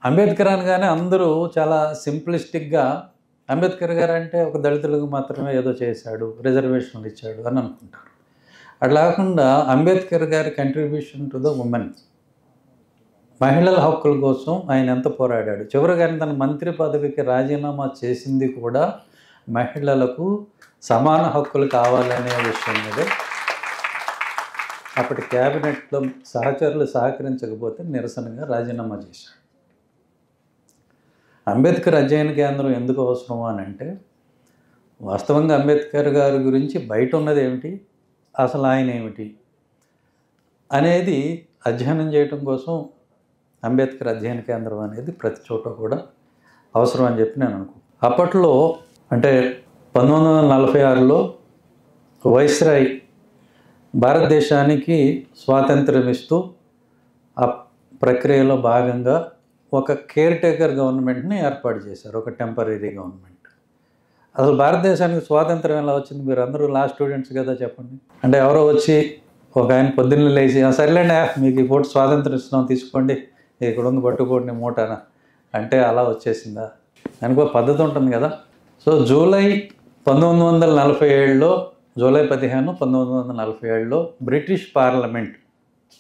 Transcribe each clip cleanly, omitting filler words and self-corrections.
అంబేద్కర్ అనగానే అందరూ చాలా సింప్లిస్టిక్గా అంబేద్కర్ గారు అంటే ఒక దళితులకు మాత్రమే ఏదో చేశాడు, రిజర్వేషన్లు ఇచ్చాడు అని అనుకుంటారు. అట్లా కాకుండా అంబేద్కర్ గారి కంట్రిబ్యూషన్ టు ద ఉమెన్, మహిళల హక్కుల కోసం ఆయన ఎంత పోరాడాడు. చివరిగా తన మంత్రి పదవికి రాజీనామా చేసింది కూడా మహిళలకు సమాన హక్కులు కావాలనే విషయం మీద. అప్పటి క్యాబినెట్లో సహచరులు సహకరించకపోతే నిరసనగా రాజీనామా చేశాడు. అంబేద్కర్ అధ్యయన కేంద్రం ఎందుకు అవసరం అని అంటే, వాస్తవంగా అంబేద్కర్ గారి గురించి బయట ఉన్నది ఏమిటి, అసలు ఆయన ఏమిటి అనేది అధ్యయనం చేయటం కోసం అంబేద్కర్ అధ్యయన కేంద్రం అనేది ప్రతి చోట కూడా అవసరం అని చెప్పి నేను అనుకుంటున్నాను. అప్పట్లో అంటే 1946లో వైస్రాయ్ భారతదేశానికి స్వాతంత్రం ఇస్తూ ఆ ప్రక్రియలో భాగంగా ఒక కేర్ టేకర్ గవర్నమెంట్ని ఏర్పాటు చేశారు, ఒక టెంపరీ గవర్నమెంట్. అసలు భారతదేశానికి స్వాతంత్రం ఎలా వచ్చింది? మీరు అందరూ లా స్టూడెంట్స్ కదా, చెప్పండి. అంటే ఎవరో వచ్చి ఒక ఆయన పొద్దున్న లేచి సర్లేండి మీకు ఈ పూట స్వాతంత్రం ఇస్తున్నాం తీసుకోండి, ఇక్కడ ఉంది పట్టుకోండి మూటన అంటే అలా వచ్చేసిందా? దానికి ఒక పద్ధతి ఉంటుంది కదా. సో జూలై 1947లో, జూలై 15, 1947లో బ్రిటిష్ పార్లమెంట్,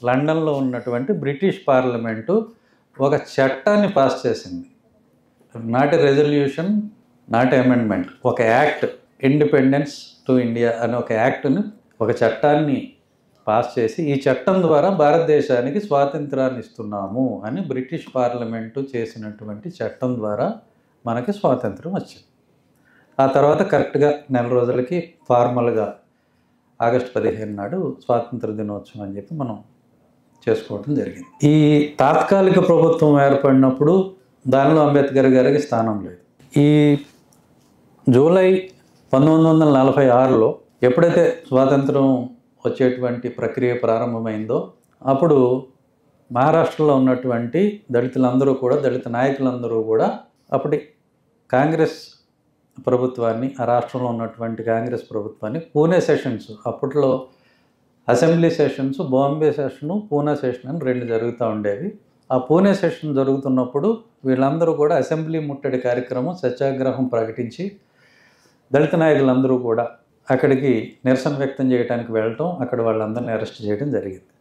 లండన్లో ఉన్నటువంటి బ్రిటిష్ పార్లమెంటు ఒక చట్టాన్ని పాస్ చేసింది. Not a resolution, not amendment, ఒక యాక్ట్, ఇండిపెండెన్స్ టు ఇండియా అనే ఒక యాక్ట్ని, ఒక చట్టాన్ని పాస్ చేసి ఈ చట్టం ద్వారా భారతదేశానికి స్వాతంత్రాన్ని ఇస్తున్నాము అని బ్రిటిష్ పార్లమెంటు చేసినటువంటి చట్టం ద్వారా మనకి స్వాతంత్రం వచ్చింది. ఆ తర్వాత కరెక్ట్గా నెల రోజులకి ఫార్మల్గా ఆగస్టు 15 నాడు స్వాతంత్ర దినోత్సవం అని చెప్పి మనం చేసుకోవడం జరిగింది. ఈ తాత్కాలిక ప్రభుత్వం ఏర్పడినప్పుడు దానిలో అంబేద్కర్ గారికి స్థానం లేదు. ఈ జూలై 1946లో ఎప్పుడైతే స్వాతంత్రం వచ్చేటువంటి ప్రక్రియ ప్రారంభమైందో అప్పుడు మహారాష్ట్రలో ఉన్నటువంటి దళితులందరూ కూడా, దళిత నాయకులందరూ కూడా అప్పటి కాంగ్రెస్ ప్రభుత్వాన్ని, ఆ రాష్ట్రంలో ఉన్నటువంటి కాంగ్రెస్ ప్రభుత్వాన్ని పూణే సెషన్స్, అప్పట్లో assembly sessions, Bombay session, Pune session అని 2 జరుగుతూ ఉండేవి. ఆ పూణే సెషన్ జరుగుతున్నప్పుడు వీళ్ళందరూ కూడా అసెంబ్లీ ముట్టడి కార్యక్రమం, సత్యాగ్రహం ప్రకటించి దళిత నాయకులందరూ కూడా అక్కడికి నిరసన వ్యక్తం చేయడానికి వెళ్ళటం, అక్కడ వాళ్ళందరినీ అరెస్ట్ చేయడం జరిగింది.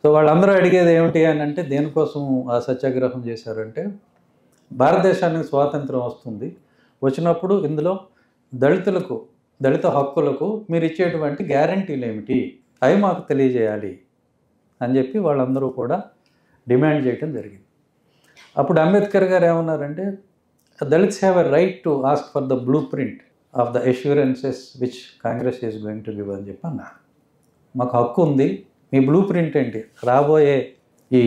సో వాళ్ళందరూ అడిగేది ఏమిటి అని అంటే, దేనికోసం ఆ సత్యాగ్రహం చేశారంటే, భారతదేశానికి స్వాతంత్రం వస్తుంది, వచ్చినప్పుడు ఇందులో దళితులకు, దళిత హక్కులకు మీరు ఇచ్చేటువంటి గ్యారంటీలు ఏమిటి, అవి మాకు తెలియజేయాలి అని చెప్పి వాళ్ళందరూ కూడా డిమాండ్ చేయడం జరిగింది. అప్పుడు అంబేద్కర్ గారు ఏమన్నారంటే, Dalits have a right to ask for the blue print of the assurances which Congress is going to give అని చెప్పి అన్నారు. మాకు హక్కు ఉంది, మీ బ్లూ ప్రింట్ ఏంటి, రాబోయే ఈ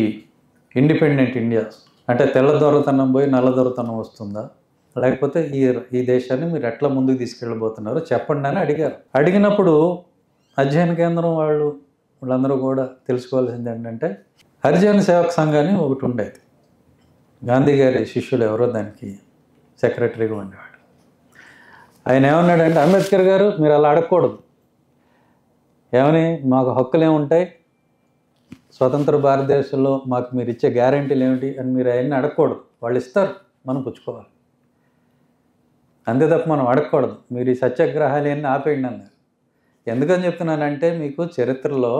ఇండిపెండెంట్ ఇండియా అంటే తెల్ల దొరతనం పోయి నల్ల దొరతనం వస్తుందా, లేకపోతే ఈ దేశాన్ని మీరు ఎట్లా ముందుకు తీసుకెళ్ళబోతున్నారో చెప్పండి అని అడిగారు. అడిగినప్పుడు అధ్యయన కేంద్రం వాళ్ళందరూ కూడా తెలుసుకోవాల్సింది ఏంటంటే, హరిజన సేవక్ సంఘాన్ని ఒకటి ఉండేది, గాంధీ గారి శిష్యులు ఎవరో దానికి సెక్రటరీగా ఉండేవాడు. ఆయన ఏమన్నాడంటే, అంబేద్కర్ గారు మీరు అలా అడగకూడదు, ఏమని మాకు హక్కులు ఏముంటాయి, స్వతంత్ర భారతదేశంలో మాకు మీరు ఇచ్చే గ్యారంటీలు ఏమిటి అని మీరు అవన్నీ అడగకూడదు, వాళ్ళు ఇస్తారు, మనం పుచ్చుకోవాలి, అంతే తప్ప మనం అడగకూడదు, మీరు ఈ సత్యాగ్రహాలన్నీ ఆపేయండి అన్నారు. ఎందుకని చెప్తున్నానంటే, మీకు చరిత్రలో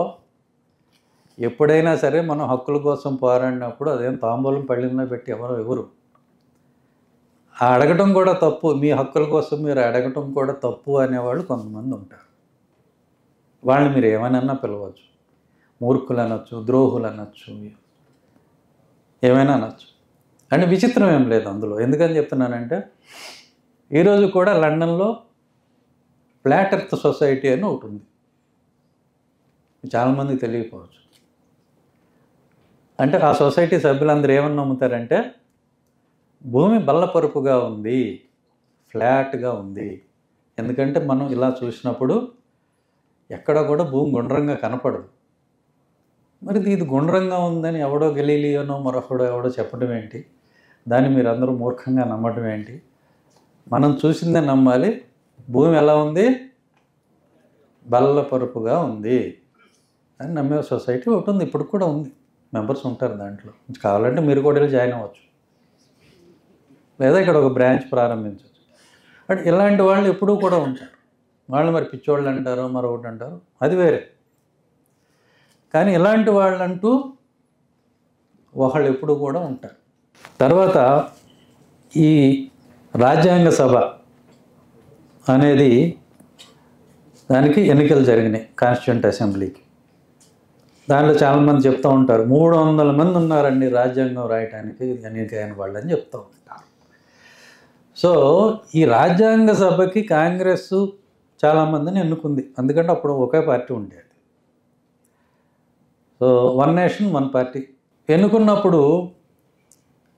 ఎప్పుడైనా సరే మనం హక్కుల కోసం పోరాడినప్పుడు అదేం తాంబూలం పళ్ళెంలో పెట్టి ఎవరు ఆ అడగటం కూడా తప్పు, మీ హక్కుల కోసం మీరు అడగటం కూడా తప్పు అనేవాళ్ళు కొంతమంది ఉంటారు. వాళ్ళని మీరు ఏమైనా పిలవచ్చు, మూర్ఖులు అనొచ్చు, ద్రోహులు అనొచ్చు, ఏమైనా అనొచ్చు. అంటే విచిత్రం ఏం లేదు అందులో. ఎందుకని చెప్తున్నానంటే, ఈరోజు కూడా లండన్లో ఫ్లాట్ ఎర్త్ సొసైటీ అని ఒకటి ఉంది, చాలామందికి తెలియకపోవచ్చు. అంటే ఆ సొసైటీ సభ్యులందరూ ఏమని నమ్ముతారంటే, భూమి బల్లపరుపుగా ఉంది, ఫ్లాట్గా ఉంది. ఎందుకంటే మనం ఇలా చూసినప్పుడు ఎక్కడ కూడా భూమి గుండ్రంగా కనపడదు. మరి ఇది గుండ్రంగా ఉందని ఎవడో గెలీలియోనో మరొకడో ఎవడో చెప్పడం ఏంటి, దాన్ని మీరు అందరూ మూర్ఖంగా నమ్మడం ఏంటి? మనం చూసిందే నమ్మాలి. భూమి ఎలా ఉంది, బల్లపరుపుగా ఉంది అని నమ్మే సొసైటీ ఒకటి ఉంది, ఇప్పుడు కూడా ఉంది. మెంబర్స్ ఉంటారు దాంట్లో. కావాలంటే మీరు కూడా వెళ్ళి జాయిన్ అవ్వచ్చు, లేదా ఇక్కడ ఒక బ్రాంచ్ ప్రారంభించవచ్చు. బట్ ఇలాంటి వాళ్ళు ఎప్పుడూ కూడా ఉంటారు. వాళ్ళు మరి పిచ్చోళ్ళు అంటారు, మరొకటి అంటారు, అది వేరే. కానీ ఇలాంటి వాళ్ళంటూ ఒకళ్ళు ఎప్పుడూ కూడా ఉంటారు. తర్వాత ఈ రాజ్యాంగ సభ అనేది దానికి ఎన్నికలు జరిగినాయి కాన్స్టిట్యూంట్ అసెంబ్లీకి. దాంట్లో చాలామంది చెప్తూ ఉంటారు 300 మంది ఉన్నారండి రాజ్యాంగం రాయటానికి ఎన్నికైన వాళ్ళు అని చెప్తూ ఉంటారు. సో ఈ రాజ్యాంగ సభకి కాంగ్రెస్ చాలామందిని ఎన్నుకుంది, ఎందుకంటే అప్పుడు ఒకే పార్టీ ఉండేది. So one nation one party ఎన్నుకున్నప్పుడు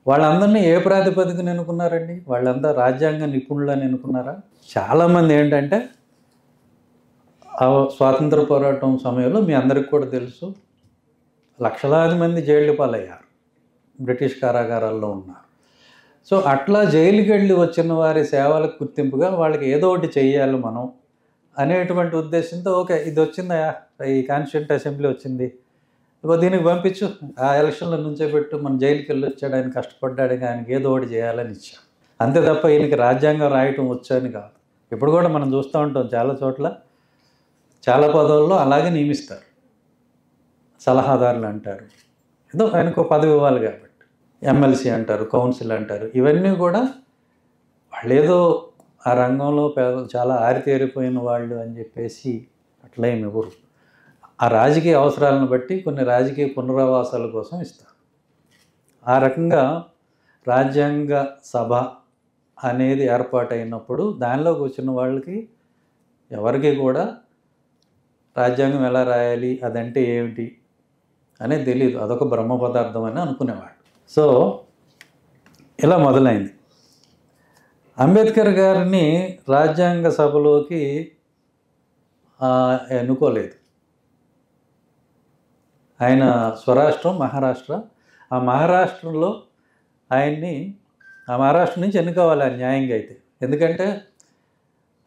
వాళ్ళందరినీ ఏ ప్రాతిపదికన ఎన్నుకున్నారండి? వాళ్ళంతా రాజ్యాంగ నిపుణులని ఎన్నుకున్నారా? చాలామంది ఏంటంటే స్వాతంత్ర పోరాటం సమయంలో మీ అందరికి కూడా తెలుసు, లక్షలాది మంది జైలు పాలయ్యారు, బ్రిటిష్ కారాగారాల్లో ఉన్నారు. సో అట్లా జైలుకి వెళ్ళి వచ్చిన వారి సేవలకు గుర్తింపుగా వాళ్ళకి ఏదో ఒకటి చెయ్యాలి మనం అనేటువంటి ఉద్దేశంతో, ఓకే ఇది వచ్చిందయా, ఈ కాన్స్టిట్యూంట్ అసెంబ్లీ వచ్చింది, దీనికి పంపించు, ఆ ఎలక్షన్లో నుంచే పెట్టు, మన జైలుకి వెళ్ళి వచ్చాడు, ఆయన కష్టపడ్డాడు, ఆయనకి ఏదో ఒకటి చేయాలని ఇచ్చాం. అంతే తప్ప ఈయనకి రాజ్యాంగం రాయటం వచ్చని కాదు. ఇప్పుడు కూడా మనం చూస్తూ ఉంటాం చాలా చోట్ల చాలా పదవుల్లో అలాగే నియమిస్తారు, సలహాదారులు అంటారు, ఏదో ఆయనకు పదవి ఇవ్వాలి కాబట్టి ఎమ్మెల్సీ అంటారు, కౌన్సిల్ అంటారు. ఇవన్నీ కూడా వాళ్ళు ఏదో ఆ రంగంలో చాలా ఆరితేరిపోయిన వాళ్ళు అని చెప్పేసి అట్లా ఏమి ఇవ్వరు. ఆ రాజకీయ అవసరాలను బట్టి కొన్ని రాజకీయ పునరావాసాల కోసం ఇస్తారు. ఆ రకంగా రాజ్యాంగ సభ అనేది ఏర్పాటైనప్పుడు దానిలోకి వచ్చిన వాళ్ళకి ఎవరికి కూడా రాజ్యాంగం ఎలా రాయాలి, అదంటే ఏమిటి అనేది తెలియదు, అదొక బ్రహ్మ పదార్థం అని అనుకునేవాడు. సో ఇలా మొదలైంది. అంబేద్కర్ గారిని రాజ్యాంగ సభలోకి ఎన్నుకోలేదు. ఆయన స్వరాష్ట్రం మహారాష్ట్ర. ఆ మహారాష్ట్రలో ఆయన్ని ఆ మహారాష్ట్ర నుంచి ఎన్నుకోవాలి న్యాయంగా అయితే. ఎందుకంటే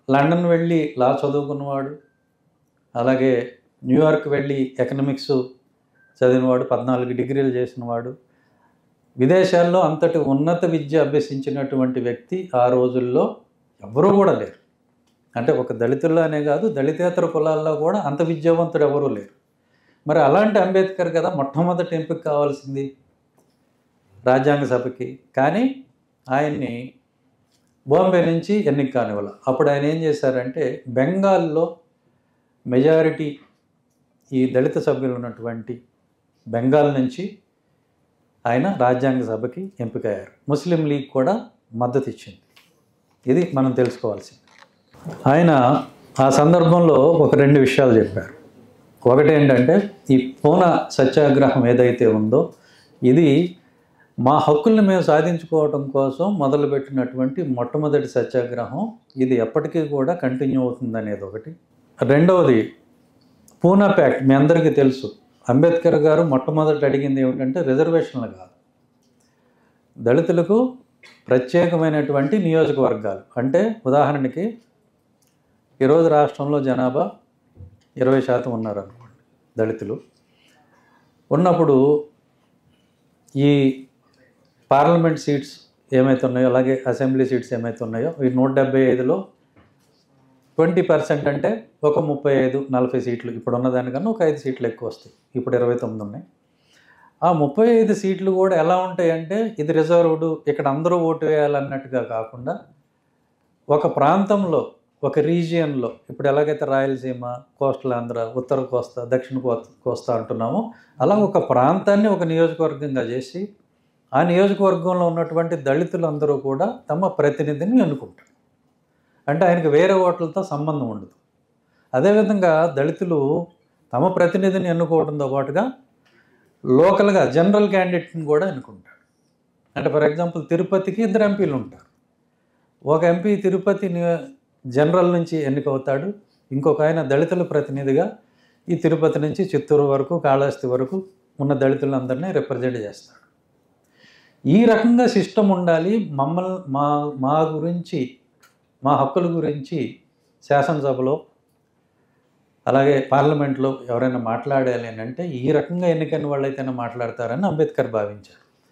లండన్ వెళ్ళి లా చదువుకున్నవాడు, అలాగే న్యూయార్క్ వెళ్ళి ఎకనామిక్స్ చదివినవాడు, 14 డిగ్రీలు చేసినవాడు, విదేశాల్లో అంతటి ఉన్నత విద్య అభ్యసించినటువంటి వ్యక్తి ఆ రోజుల్లో ఎవరూ కూడా లేరు. అంటే ఒక దళితుల్లోనే కాదు, దళితేతర కులాల్లో కూడా అంత విద్యావంతుడు ఎవరూ లేరు. మరి అలాంటి అంబేద్కర్ కదా మొట్టమొదటి ఎంపిక కావాల్సింది రాజ్యాంగ సభకి. కానీ ఆయన్ని బాంబే నుంచి ఎన్నిక కానివ్వాలి. అప్పుడు ఆయన ఏం చేశారంటే బెంగాల్లో మెజారిటీ ఈ దళిత సభ్యులు ఉన్నటువంటి బెంగాల్ నుంచి ఆయన రాజ్యాంగ సభకి ఎంపికయ్యారు. ముస్లిం లీగ్ కూడా మద్దతు ఇచ్చింది. ఇది మనం తెలుసుకోవాల్సింది. ఆయన ఆ సందర్భంలో ఒక 2 విషయాలు చెప్పారు. ఒకటి ఏంటంటే ఈ పూనా సత్యాగ్రహం ఏదైతే ఉందో ఇది మా హక్కుల్ని మేము సాధించుకోవడం కోసం మొదలుపెట్టినటువంటి మొట్టమొదటి సత్యాగ్రహం, ఇది ఎప్పటికీ కూడా కంటిన్యూ అవుతుంది అనేది ఒకటి. రెండవది పూనా ప్యాక్ట్. మీ అందరికీ తెలుసు, అంబేద్కర్ గారు మొట్టమొదటి అడిగింది ఏమిటంటే రిజర్వేషన్లు కాదు, దళితులకు ప్రత్యేకమైనటువంటి నియోజకవర్గాలు. అంటే ఉదాహరణకి ఈరోజు రాష్ట్రంలో జనాభా 20% ఉన్నారనుకోండి దళితులు. ఉన్నప్పుడు ఈ పార్లమెంట్ సీట్స్ ఏమైతే ఉన్నాయో, అలాగే అసెంబ్లీ సీట్స్ ఏమైతే ఉన్నాయో, ఈ 175లో 20% అంటే ఒక 35-40 సీట్లు. ఇప్పుడు ఉన్నదానికన్నా ఒక 5 సీట్లు ఎక్కువ వస్తాయి. ఇప్పుడు 29 ఉన్నాయి. ఆ 35 సీట్లు కూడా ఎలా ఉంటాయంటే ఇది రిజర్వ్డ్, ఇక్కడ అందరూ ఓటు వేయాలన్నట్టుగా కాకుండా ఒక ప్రాంతంలో, ఒక రీజియన్లో, ఇప్పుడు ఎలాగైతే రాయలసీమ, కోస్టల్ ఆంధ్ర, ఉత్తర కోస్తా, దక్షిణ కోస్తా అంటున్నామో అలా ఒక ప్రాంతాన్ని ఒక నియోజకవర్గంగా చేసి ఆ నియోజకవర్గంలో ఉన్నటువంటి దళితులందరూ కూడా తమ ప్రతినిధిని ఎన్నుకుంటారు. అంటే ఆయనకు వేరే ఓట్లతో సంబంధం ఉండదు. అదేవిధంగా దళితులు తమ ప్రతినిధిని ఎన్నుకోవడంతో పాటుగా లోకల్గా జనరల్ క్యాండిడేట్ని కూడా ఎన్నుకుంటాడు. అంటే ఫర్ ఎగ్జాంపుల్ తిరుపతికి 2 ఎంపీలు ఉంటారు. ఒక ఎంపీ తిరుపతి జనరల్ నుంచి ఎన్నికవుతాడు, ఇంకొక ఆయన దళితుల ప్రతినిధిగా ఈ తిరుపతి నుంచి చిత్తూరు వరకు, కాళహస్తి వరకు ఉన్న దళితులందరినీ రిప్రజెంట్ చేస్తాడు. ఈ రకంగా సిస్టమ్ ఉండాలి. మమ్మల్ని మా గురించి, మా హక్కుల గురించి శాసనసభలో అలాగే పార్లమెంట్లో ఎవరైనా మాట్లాడాలి అని అంటే ఈ రకంగా ఎన్నికైన వాళ్ళైతేనే మాట్లాడతారని అంబేద్కర్ భావించారు.